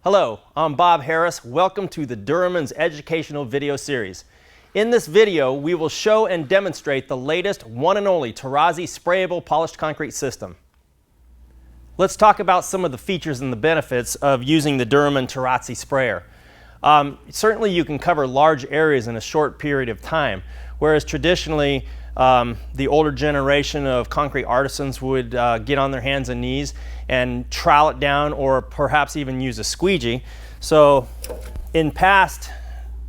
Hello, I'm Bob Harris. Welcome to the Durhamans Educational Video Series. In this video, we will show and demonstrate the latest one and only Terrazzi Sprayable polished concrete system. Let's talk about some of the features and the benefits of using the Durhaman Terrazzi Sprayer. Certainly you can cover large areas in a short period of time, whereas traditionally the older generation of concrete artisans would get on their hands and knees and trowel it down, or perhaps even use a squeegee. So in past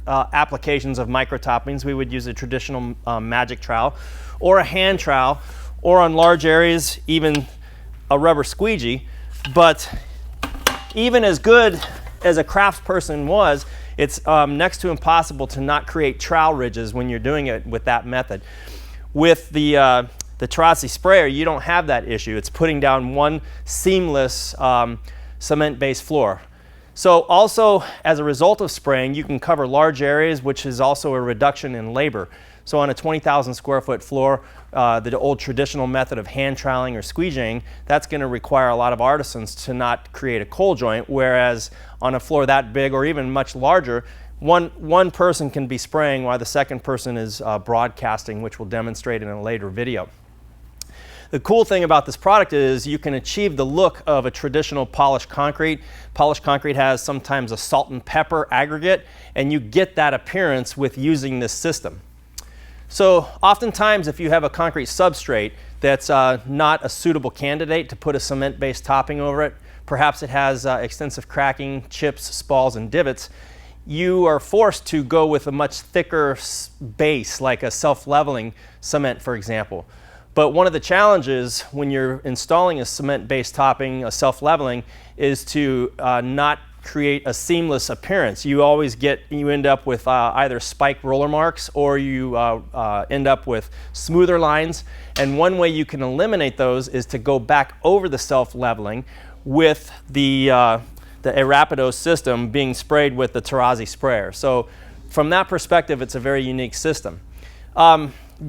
applications of micro toppings, we would use a traditional magic trowel or a hand trowel, or on large areas even a rubber squeegee. But even as good as a craftsperson was, it's next to impossible to not create trowel ridges when you're doing it with that method. With the Terrazzi Sprayer, you don't have that issue. It's putting down one seamless cement-based floor. So also, as a result of spraying, you can cover large areas, which is also a reduction in labor. So on a 20,000 square foot floor, the old traditional method of hand troweling or squeegeeing, that's going to require a lot of artisans to not create a cold joint, whereas on a floor that big or even much larger, one person can be spraying while the second person is broadcasting, which we'll demonstrate in a later video. The cool thing about this product is you can achieve the look of a traditional polished concrete. Polished concrete has sometimes a salt and pepper aggregate, and you get that appearance with using this system. So oftentimes if you have a concrete substrate that's not a suitable candidate to put a cement-based topping over it, perhaps it has extensive cracking, chips, spalls, and divots, you are forced to go with a much thicker base, like a self-leveling cement, for example. But one of the challenges when you're installing a cement-based topping, a self-leveling, is to not create a seamless appearance. You end up with either spike roller marks, or you end up with smoother lines. And one way you can eliminate those is to go back over the self-leveling with the Arapido system being sprayed with the Terrazzi Sprayer. So from that perspective, it's a very unique system.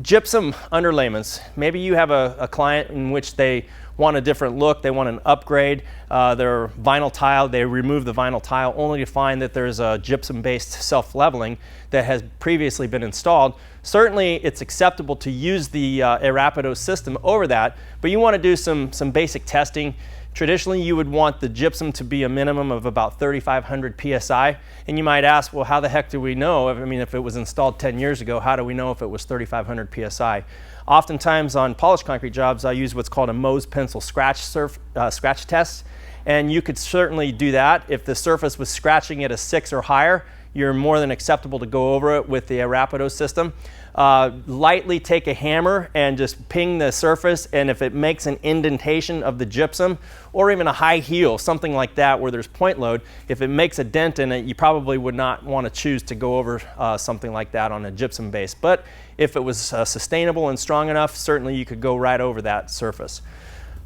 Gypsum underlayments. Maybe you have a client in which they want a different look, they want an upgrade. Their vinyl tile, they remove the vinyl tile only to find that there's a gypsum-based self-leveling that has previously been installed. Certainly it's acceptable to use the Arapido system over that, but you want to do some basic testing. Traditionally, you would want the gypsum to be a minimum of about 3,500 psi. And you might ask, well, how the heck do we know? I mean, if it was installed 10 years ago, how do we know if it was 3,500 psi? Oftentimes on polished concrete jobs, I use what's called a Mohs pencil scratch test. And you could certainly do that. If the surface was scratching at a 6 or higher, you're more than acceptable to go over it with the Arapido system. Lightly take a hammer and just ping the surface, and if it makes an indentation of the gypsum, or even a high heel, something like that where there's point load, if it makes a dent in it, you probably would not want to choose to go over something like that on a gypsum base. But if it was sustainable and strong enough, certainly you could go right over that surface.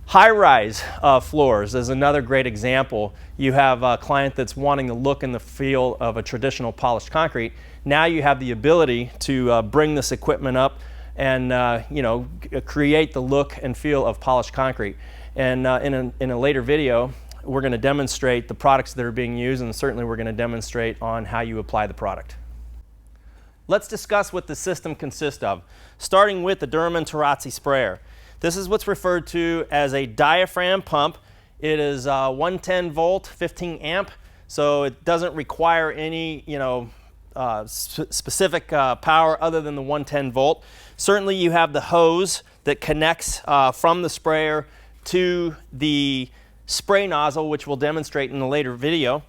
High-rise floors is another great example. You have a client that's wanting the look and the feel of a traditional polished concrete. Now you have the ability to bring this equipment up and create the look and feel of polished concrete. And in a later video, we're going to demonstrate the products that are being used, and certainly we're going to demonstrate on how you apply the product. Let's discuss what the system consists of, starting with the Durhaman Terrazzi Sprayer. This is what's referred to as a diaphragm pump. It is 110 volt, 15 amp, so it doesn't require any specific power other than the 110 volt. Certainly you have the hose that connects from the sprayer to the spray nozzle, which we'll demonstrate in a later video.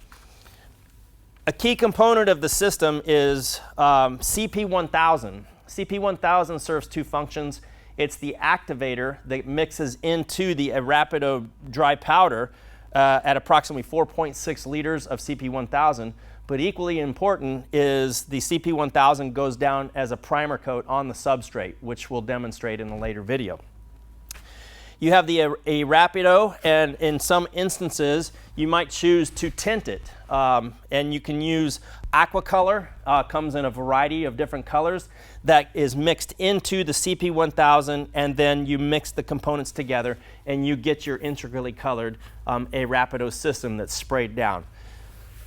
A key component of the system is CP1000. CP1000 serves two functions. It's the activator that mixes into the Arapido dry powder at approximately 4.6 liters of CP1000. But equally important is the CP1000 goes down as a primer coat on the substrate, which we'll demonstrate in a later video. You have the Arapido, and in some instances, you might choose to tint it. And you can use aqua color, comes in a variety of different colors, that is mixed into the CP1000, and then you mix the components together and you get your integrally colored Arapido system that's sprayed down.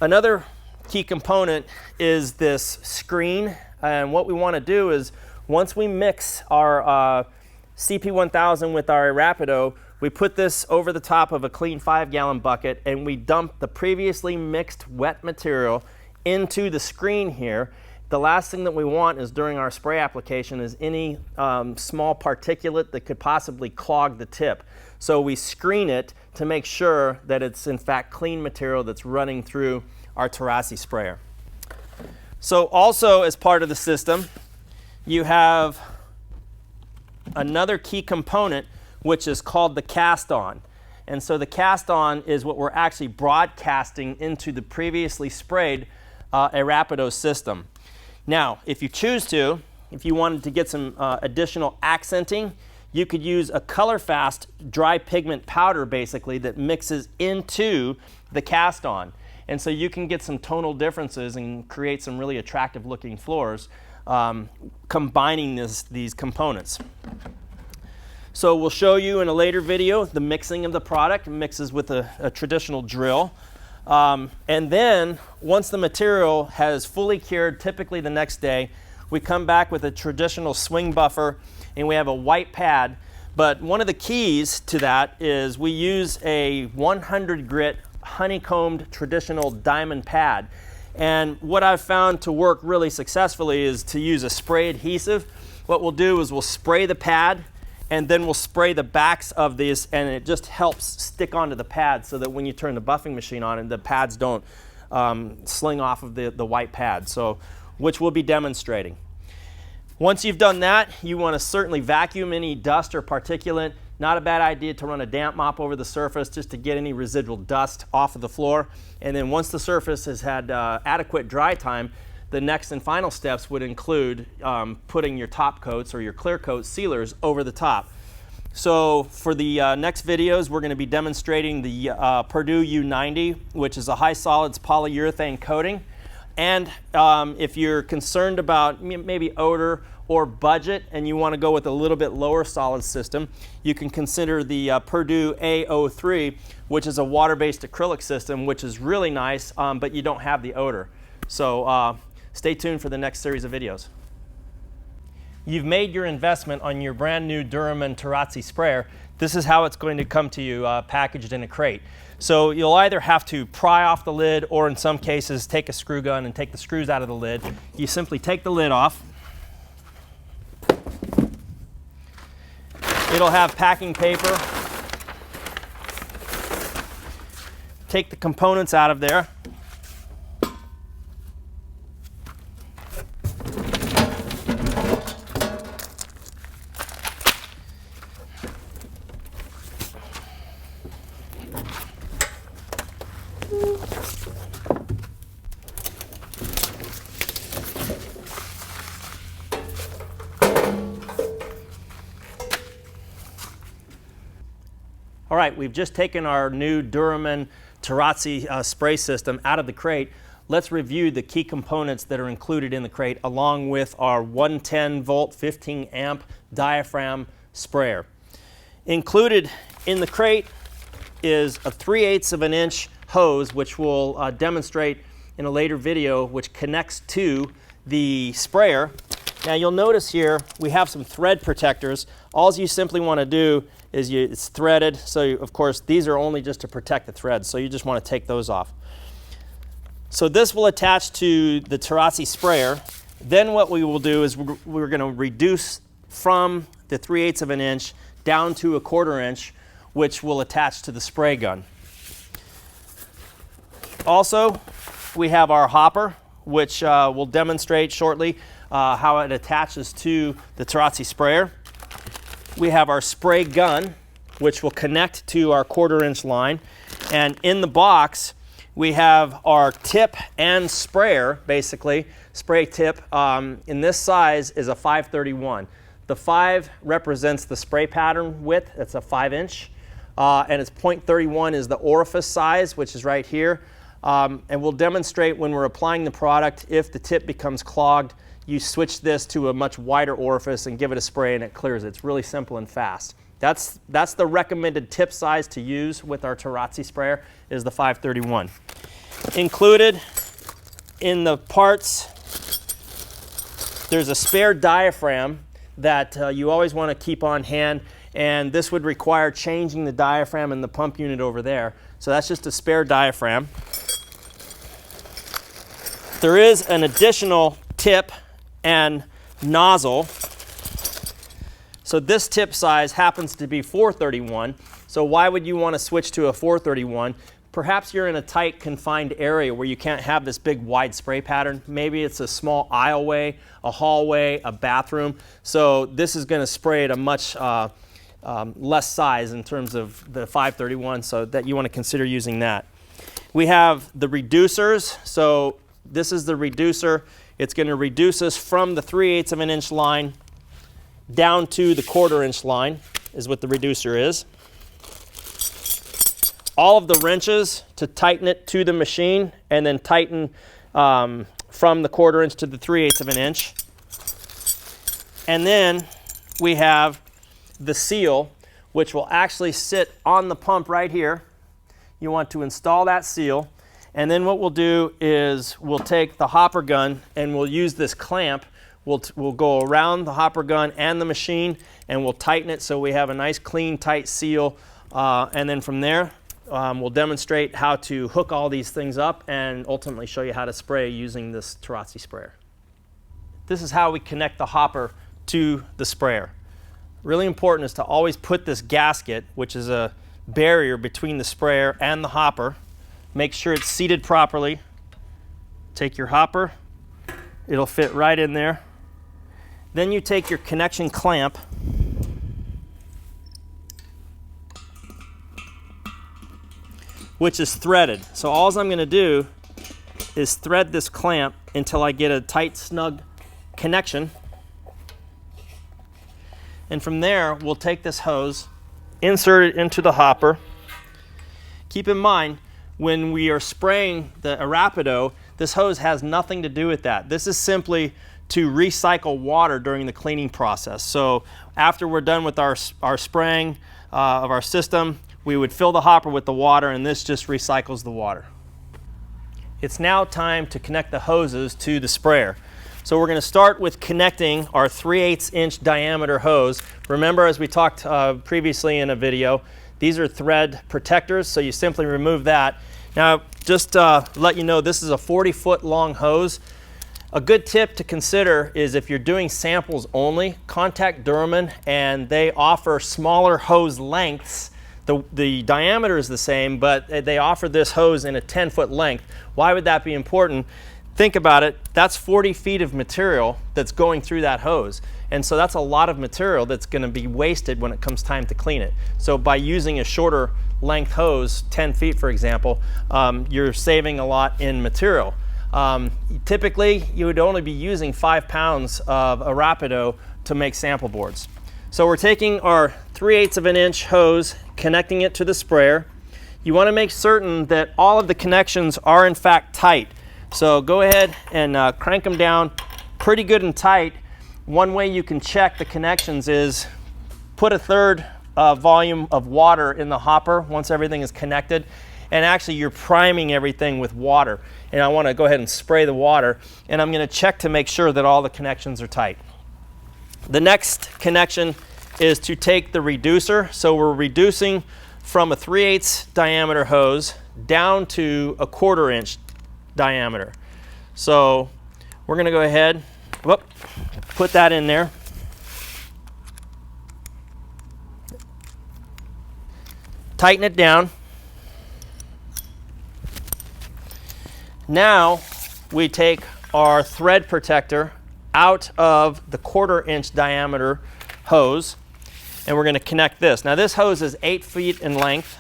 Another key component is this screen, and what we want to do is once we mix our CP1000 with our Rapido, we put this over the top of a clean 5-gallon bucket and we dump the previously mixed wet material into the screen here. The last thing that we want is during our spray application is any small particulate that could possibly clog the tip. So we screen it to make sure that it's in fact clean material that's running through our Terrazzi sprayer. So also as part of the system, you have another key component which is called the cast-on. And so the cast-on is what we're actually broadcasting into the previously sprayed Rapido system. Now, if you choose to, if you wanted to get some additional accenting, you could use a color-fast dry pigment powder basically that mixes into the cast-on. And so you can get some tonal differences and create some really attractive looking floors combining these components. So we'll show you in a later video the mixing of the product. It mixes with a traditional drill. And then once the material has fully cured, typically the next day, we come back with a traditional swing buffer and we have a white pad. But one of the keys to that is we use a 100 grit honeycombed traditional diamond pad. And what I've found to work really successfully is to use a spray adhesive. What we'll do is we'll spray the pad and then we'll spray the backs of these, and it just helps stick onto the pad so that when you turn the buffing machine on, the pads don't sling off of the white pad, so which we'll be demonstrating. Once you've done that, you want to certainly vacuum any dust or particulate. Not a bad idea to run a damp mop over the surface just to get any residual dust off of the floor. And then once the surface has had adequate dry time, the next and final steps would include putting your top coats or your clear coat sealers over the top. So for the next videos, we're going to be demonstrating the Purdue U90, which is a high solids polyurethane coating. And if you're concerned about maybe odor or budget and you want to go with a little bit lower solid system, you can consider the Purdue A03, which is a water-based acrylic system, which is really nice, but you don't have the odor. So stay tuned for the next series of videos. You've made your investment on your brand new Duraman Terrazzi sprayer. This is how it's going to come to you packaged in a crate. So you'll either have to pry off the lid or in some cases take a screw gun and take the screws out of the lid. You simply take the lid off. It'll have packing paper. Take the components out of there. All right, we've just taken our new Duraman Terrazzi spray system out of the crate. Let's review the key components that are included in the crate along with our 110 volt 15 amp diaphragm sprayer. Included in the crate is a 3/8 of an inch hose, which we'll demonstrate in a later video, which connects to the sprayer. Now you'll notice here we have some thread protectors. All you simply want to do is it's threaded, so of course these are only just to protect the threads, so you just want to take those off. So this will attach to the Terrazzi sprayer. Then what we will do is we're going to reduce from the 3/8 of an inch down to a 1/4 inch, which will attach to the spray gun. Also, we have our hopper, which we'll demonstrate shortly how it attaches to the Terrazzi sprayer. We have our spray gun, which will connect to our 1/4 inch line. And in the box, we have our tip and sprayer, basically. Spray tip in this size is a 531. The 5 represents the spray pattern width. It's a 5-inch. And its .31 is the orifice size, which is right here. And we'll demonstrate when we're applying the product, if the tip becomes clogged, you switch this to a much wider orifice and give it a spray and it clears it. It's really simple and fast. That's the recommended tip size to use with our Terrazzi sprayer is the 531. Included in the parts, there's a spare diaphragm that you always want to keep on hand, and this would require changing the diaphragm in the pump unit over there. So that's just a spare diaphragm. There is an additional tip and nozzle. So this tip size happens to be 431. So why would you want to switch to a 431? Perhaps you're in a tight, confined area where you can't have this big, wide spray pattern. Maybe it's a small aisleway, a hallway, a bathroom. So this is going to spray at a much less size in terms of the 531, so that you want to consider using that. We have the reducers. So this is the reducer. It's going to reduce us from the 3/8 of an inch line down to the 1/4 inch line is what the reducer is. All of the wrenches to tighten it to the machine, and then tighten from the 1/4 inch to the 3/8 of an inch. And then we have the seal, which will actually sit on the pump right here. You want to install that seal, and then what we'll do is we'll take the hopper gun and we'll use this clamp. We'll go around the hopper gun and the machine, and we'll tighten it so we have a nice, clean, tight seal. And then from there, we'll demonstrate how to hook all these things up and ultimately show you how to spray using this Terrazzi sprayer. This is how we connect the hopper to the sprayer. Really important is to always put this gasket, which is a barrier between the sprayer and the hopper. Make sure it's seated properly. Take your hopper, it'll fit right in there. Then you take your connection clamp, which is threaded. So all I'm going to do is thread this clamp until I get a tight, snug connection. And from there, we'll take this hose, insert it into the hopper. Keep in mind, when we are spraying the Arapido, this hose has nothing to do with that. This is simply to recycle water during the cleaning process. So after we're done with our spraying of our system, we would fill the hopper with the water, and this just recycles the water. It's now time to connect the hoses to the sprayer. So we're going to start with connecting our 3/8 inch diameter hose. Remember, as we talked previously in a video, these are thread protectors, so you simply remove that. Now, just let you know, this is a 40-foot long hose. A good tip to consider is if you're doing samples only, contact Durman, and they offer smaller hose lengths. The diameter is the same, but they offer this hose in a 10-foot length. Why would that be important? Think about it, that's 40 feet of material that's going through that hose. And so that's a lot of material that's going to be wasted when it comes time to clean it. So by using a shorter length hose, 10 feet for example, you're saving a lot in material. Typically, you would only be using 5 pounds of Arapido to make sample boards. So we're taking our 3/8 of an inch hose, connecting it to the sprayer. You want to make certain that all of the connections are in fact tight. So go ahead and crank them down pretty good and tight. One way you can check the connections is put a third volume of water in the hopper once everything is connected. And actually you're priming everything with water. And I want to go ahead and spray the water. And I'm going to check to make sure that all the connections are tight. The next connection is to take the reducer. So we're reducing from a 3/8 diameter hose down to a 1/4 inch diameter. So we're going to go ahead, put that in there. Tighten it down. Now we take our thread protector out of the 1/4 inch diameter hose, and we're going to connect this. Now this hose is 8 feet in length.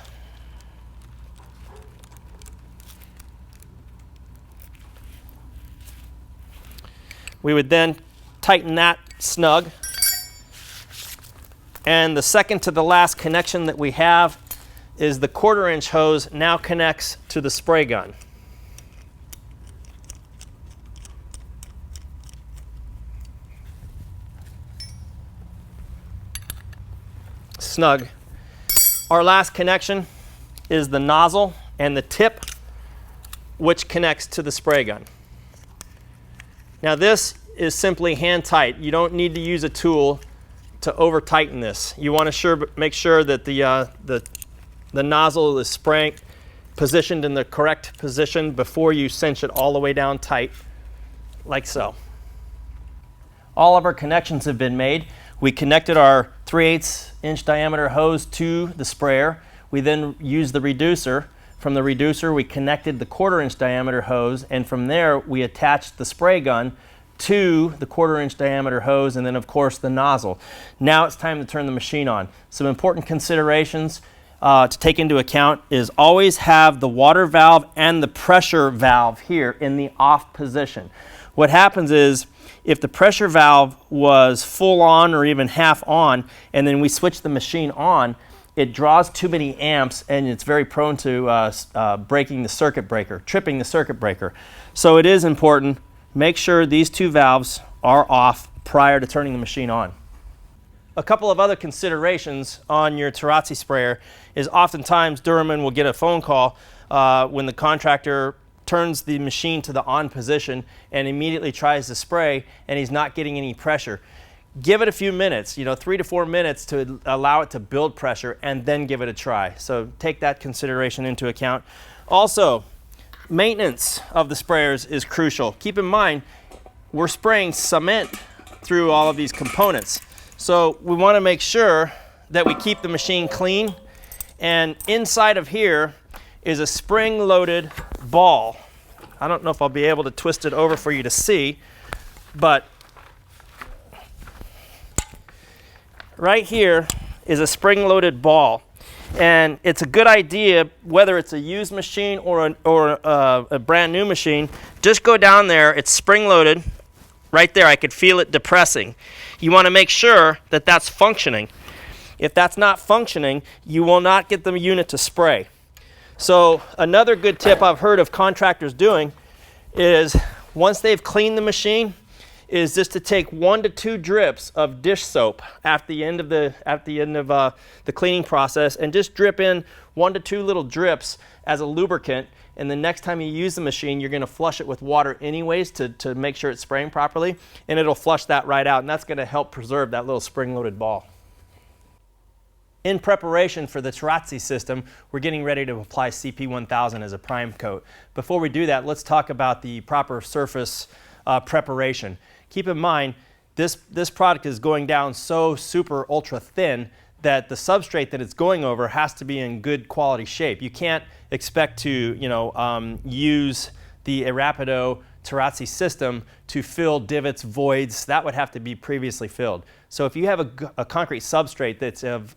We would then tighten that snug. And the second to the last connection that we have is the 1/4 inch hose now connects to the spray gun. Snug. Our last connection is the nozzle and the tip which connects to the spray gun. Now this is simply hand tight. You don't need to use a tool to over tighten this. You want to make sure that the nozzle is positioned in the correct position before you cinch it all the way down tight, like so. All of our connections have been made. We connected our 3/8 inch diameter hose to the sprayer. We then used the reducer. From the reducer, we connected the 1/4 inch diameter hose, and from there, we attached the spray gun to the 1/4 inch diameter hose, and then of course the nozzle. Now it's time to turn the machine on. Some important considerations to take into account is always have the water valve and the pressure valve here in the off position. What happens is if the pressure valve was full on or even half on, and then we switch the machine on, it draws too many amps and it's very prone to breaking the circuit breaker, tripping the circuit breaker. So it is important, make sure these two valves are off prior to turning the machine on. A couple of other considerations on your Terrazzi sprayer is oftentimes Durman will get a phone call when the contractor turns the machine to the on position and immediately tries to spray and he's not getting any pressure. Give it a few minutes, 3 to 4 minutes to allow it to build pressure and then give it a try. So take that consideration into account. Also, maintenance of the sprayers is crucial. Keep in mind, we're spraying cement through all of these components. So we want to make sure that we keep the machine clean, and inside of here is a spring-loaded ball. I don't know if I'll be able to twist it over for you to see, but right here is a spring-loaded ball, and it's a good idea, whether it's a used machine or a brand new machine, just go down there, it's spring-loaded. Right there, I could feel it depressing. You want to make sure that that's functioning. If that's not functioning, you will not get the unit to spray. So another good tip I've heard of contractors doing is once they've cleaned the machine, is just to take 1 to 2 drips of dish soap at the end of the cleaning process, and just drip in 1 to 2 little drips as a lubricant. And the next time you use the machine, you're going to flush it with water anyways to make sure it's spraying properly, and it'll flush that right out, and that's going to help preserve that little spring-loaded ball. In preparation for the Terrazzi system, we're getting ready to apply CP1000 as a prime coat. Before we do that, let's talk about the proper surface preparation. Keep in mind, this product is going down so super ultra thin that the substrate that it's going over has to be in good quality shape. You can't expect to use the Arapido Terrazzi system to fill divots, voids. That would have to be previously filled. So if you have a concrete substrate that's of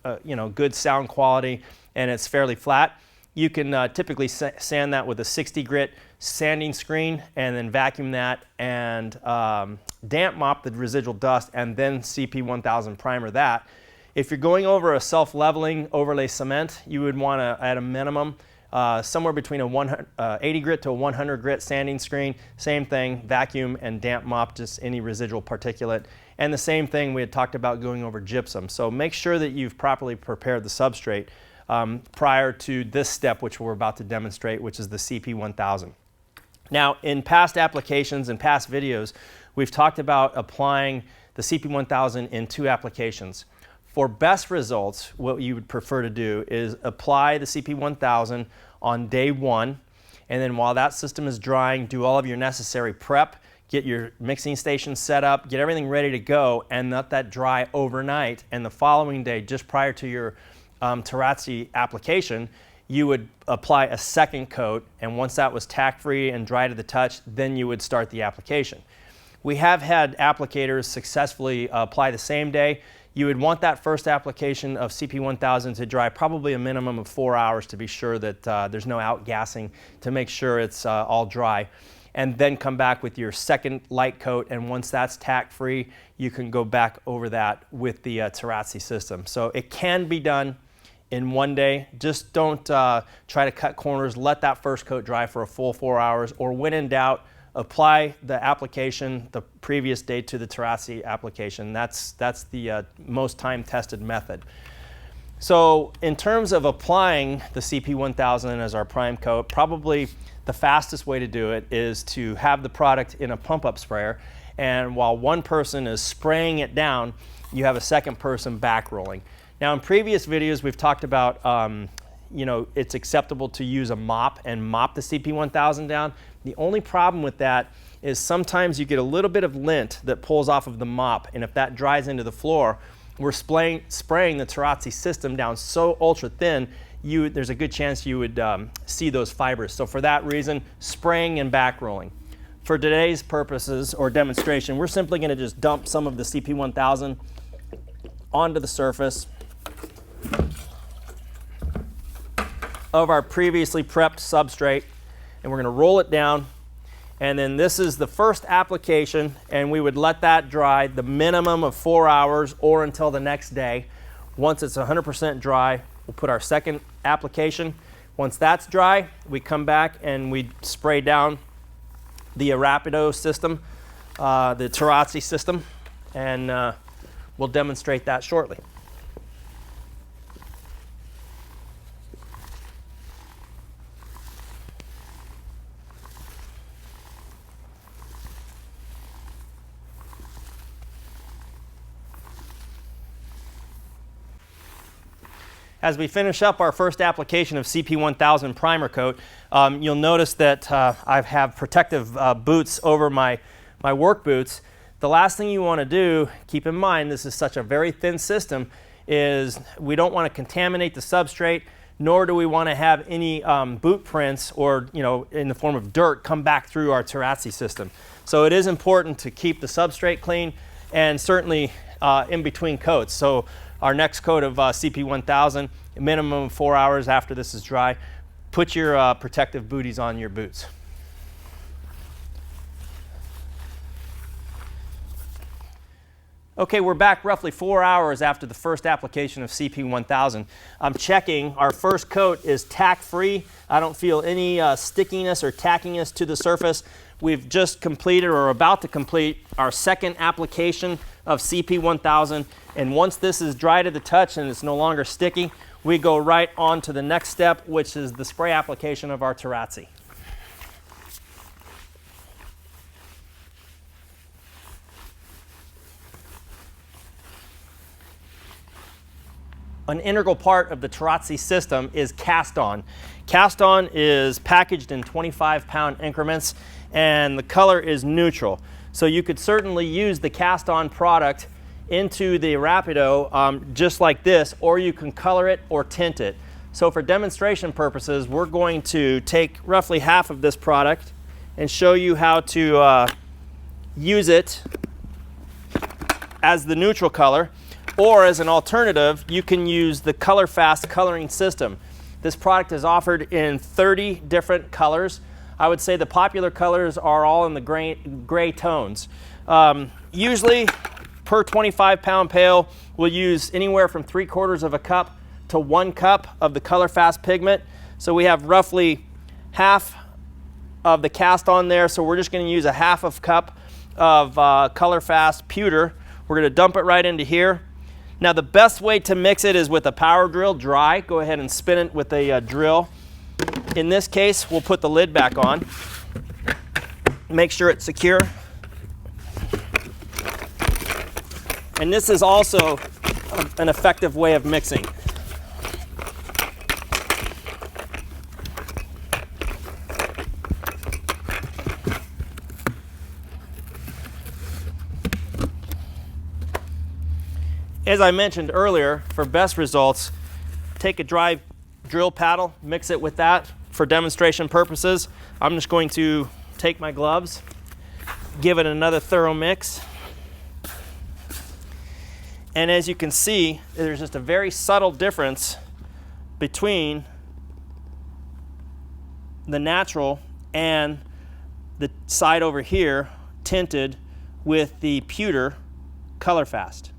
good sound quality and it's fairly flat, you can typically sand that with a 60 grit sanding screen and then vacuum that and damp mop the residual dust and then CP1000 primer that. If you're going over a self-leveling overlay cement, you would want to, at a minimum, somewhere between a 80 grit to a 100 grit sanding screen. Same thing, vacuum and damp mop just any residual particulate. And the same thing we had talked about going over gypsum. So make sure that you've properly prepared the substrate prior to this step, which we're about to demonstrate, which is the CP1000. Now, in past applications and past videos, we've talked about applying the CP1000 in 2 applications. For best results, what you would prefer to do is apply the CP1000 on day 1, and then while that system is drying, do all of your necessary prep, get your mixing station set up, get everything ready to go, and let that dry overnight. And the following day, just prior to your Terrazzi application, you would apply a second coat, and once that was tack-free and dry to the touch, then you would start the application. We have had applicators successfully apply the same day. You would want that first application of CP1000 to dry probably a minimum of 4 hours to be sure that there's no outgassing, to make sure it's all dry. And then come back with your second light coat, and once that's tack-free, you can go back over that with the Terrazzi system. So it can be done in one day. Just don't try to cut corners. Let that first coat dry for a full 4 hours, or when in doubt, apply the application the previous day to the Terrazzi application. That's the most time-tested method. So in terms of applying the CP1000 as our prime coat, probably the fastest way to do it is to have the product in a pump-up sprayer, and while one person is spraying it down, you have a second person back rolling. Now in previous videos we've talked about it's acceptable to use a mop and mop the CP1000 down. The only problem with that is sometimes you get a little bit of lint that pulls off of the mop, and if that dries into the floor, we're spraying the Terrazzi system down so ultra thin, there's a good chance you would see those fibers. So for that reason, spraying and back rolling. For today's purposes or demonstration, we're simply going to just dump some of the CP1000 onto the surface of our previously prepped substrate, and we're going to roll it down. And then this is the first application, and we would let that dry the minimum of 4 hours or until the next day. Once it's 100% dry, we'll put our second application. Once that's dry, we come back and we spray down the Rapido system, the Terrazzi system, and we'll demonstrate that shortly. As we finish up our first application of CP1000 primer coat, you'll notice that I have protective boots over my work boots. The last thing you want to do, keep in mind this is such a very thin system, is we don't want to contaminate the substrate, nor do we want to have any boot prints or in the form of dirt come back through our Terrazzi system. So it is important to keep the substrate clean, and certainly in between coats. So our next coat of CP1000, minimum of 4 hours after this is dry. Put your protective booties on your boots. Okay, we're back roughly 4 hours after the first application of CP1000. I'm checking our first coat is tack-free. I don't feel any stickiness or tackiness to the surface. We've just completed or are about to complete our second application of CP1000, and once this is dry to the touch and it's no longer sticky, we go right on to the next step, which is the spray application of our Terrazzi. An integral part of the Terrazzi system is cast-on. Cast-on is packaged in 25-pound increments, and the color is neutral. So you could certainly use the cast-on product into the Rapido just like this, or you can color it or tint it. So for demonstration purposes, we're going to take roughly half of this product and show you how to use it as the neutral color, or as an alternative, you can use the Color Fast coloring system. This product is offered in 30 different colors. I would say the popular colors are all in the gray tones. Usually, per 25-pound pail, we'll use anywhere from 3/4 of a cup to 1 cup of the Color Fast pigment. So we have roughly half of the cast on there, so we're just going to use a half of cup of Color Fast pewter. We're going to dump it right into here. Now the best way to mix it is with a power drill, dry. Go ahead and spin it with a drill. In this case, we'll put the lid back on. Make sure it's secure. And this is also an effective way of mixing. As I mentioned earlier, for best results, take a dry drill paddle, mix it with that. For demonstration purposes, I'm just going to take my gloves, give it another thorough mix. And as you can see, there's just a very subtle difference between the natural and the side over here tinted with the pewter Color Fast.